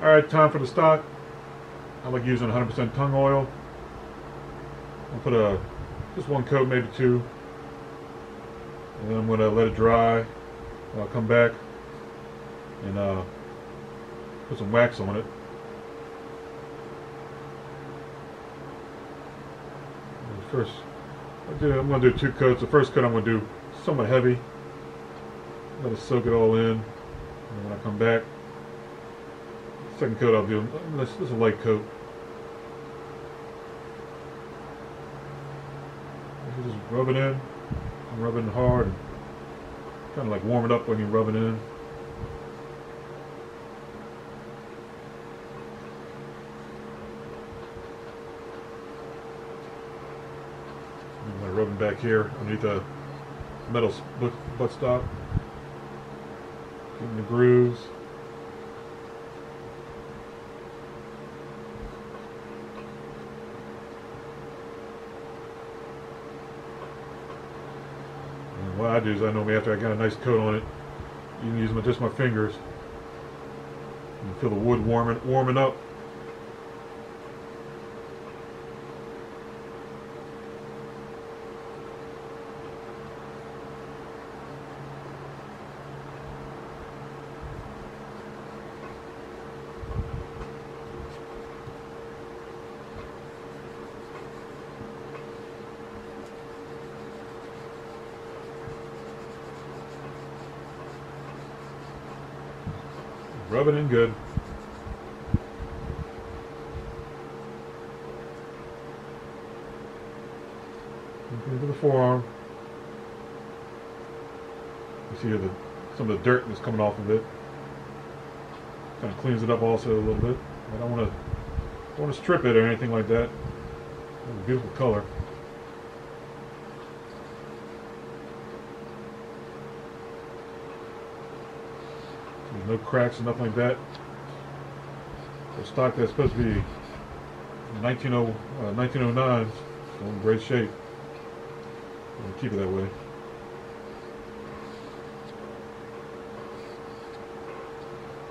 Alright, time for the stock. I like using 100% tung oil. I'll put just one coat, maybe two. And then I'm going to let it dry. I'll come back and put some wax on it. First, I'm going to do two coats. The first coat I'm going to do somewhat heavy. Let it soak it all in. And when I come back, second coat I'll do this is a light coat. Just rub it in. I'm rubbing hard. Kind of like warm it up when you rub it in. I'm going to rub it back here underneath the metal buttstock. Getting the grooves. And what I do is I normally, after I got a nice coat on it, you can use just my fingers. You can feel the wood warming up. Rub it in good. Into the forearm. You see here some of the dirt that's coming off of it. Kind of cleans it up also a little bit. I don't want to strip it or anything like that. It's a beautiful color. No cracks and nothing like that. The stock that's supposed to be 1909, still in great shape. I'll keep it that way.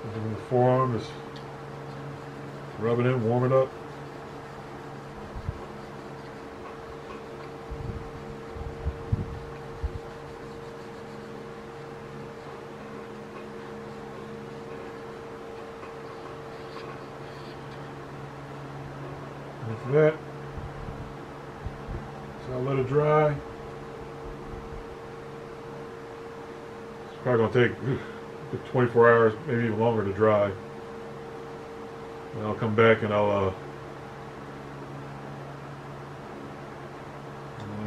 The forearm is rub it in, warm it up. After that, so I'll let it dry. It's probably going to take 24 hours, maybe even longer to dry. And I'll come back and I'll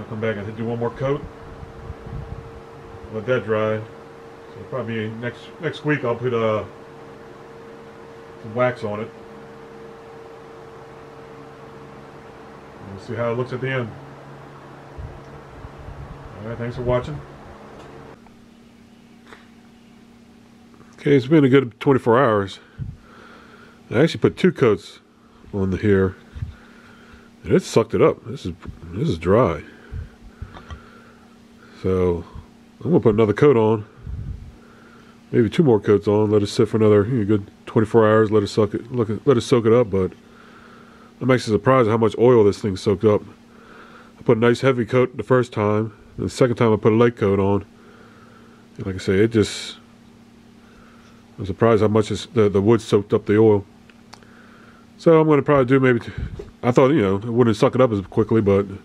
come back and do one more coat. Let that dry. So probably next week I'll put some wax on it. We'll see how it looks at the end. Alright, thanks for watching. Okay, it's been a good 24 hours. I actually put two coats on here, and it sucked it up. This is dry. So I'm gonna put another coat on, maybe two more coats on. Let it sit for another good 24 hours. Let it soak it up. But I'm actually surprised at how much oil this thing soaked up. I put a nice heavy coat the first time, and the second time I put a light coat on. And like I say, I'm surprised how much the wood soaked up the oil. So I'm going to probably do maybe, I thought, it wouldn't suck it up as quickly, but I'm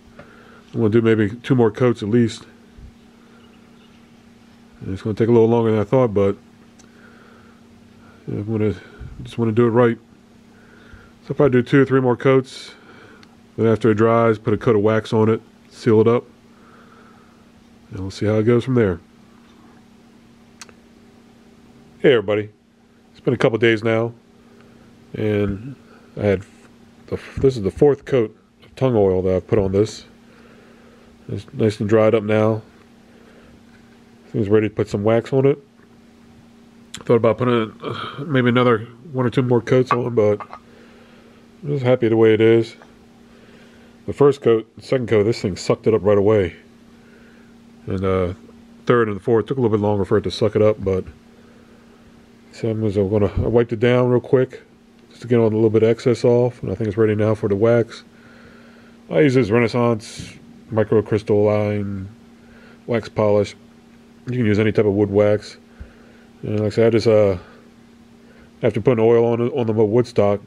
going to do maybe two more coats at least. And it's going to take a little longer than I thought, but I just want to do it right. So if I do 2 or 3 more coats, then after it dries, put a coat of wax on it, seal it up, and we'll see how it goes from there. Hey everybody, it's been a couple days now, and this is the 4th coat of tung oil that I've put on this. It's nice and dried up now. Things ready to put some wax on it. Thought about putting maybe another 1 or 2 more coats on, but I'm just happy the way it is. The first coat, the second coat, this thing sucked it up right away. And third and fourth took a little bit longer for it to suck it up, but so I wiped it down real quick, just to get all the little bit of excess off, and I think it's ready now for the wax. I use this Renaissance microcrystalline wax polish. You can use any type of wood wax. And like I said, I just after putting oil on the wood stock,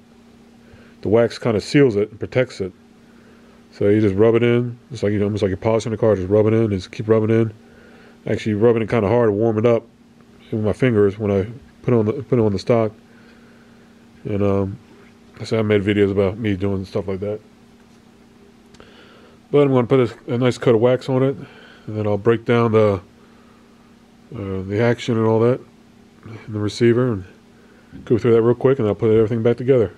the wax kind of seals it and protects it. So you just rub it in, just like, almost like you're polishing the car. Just rub it in, just keep rubbing in. Actually, rubbing it kind of hard to warm it up with my fingers when I put it on the stock. And so I made videos about me doing stuff like that. But I'm going to put a nice coat of wax on it, and then I'll break down the action and all that in the receiver, and go through that real quick, and I'll put everything back together.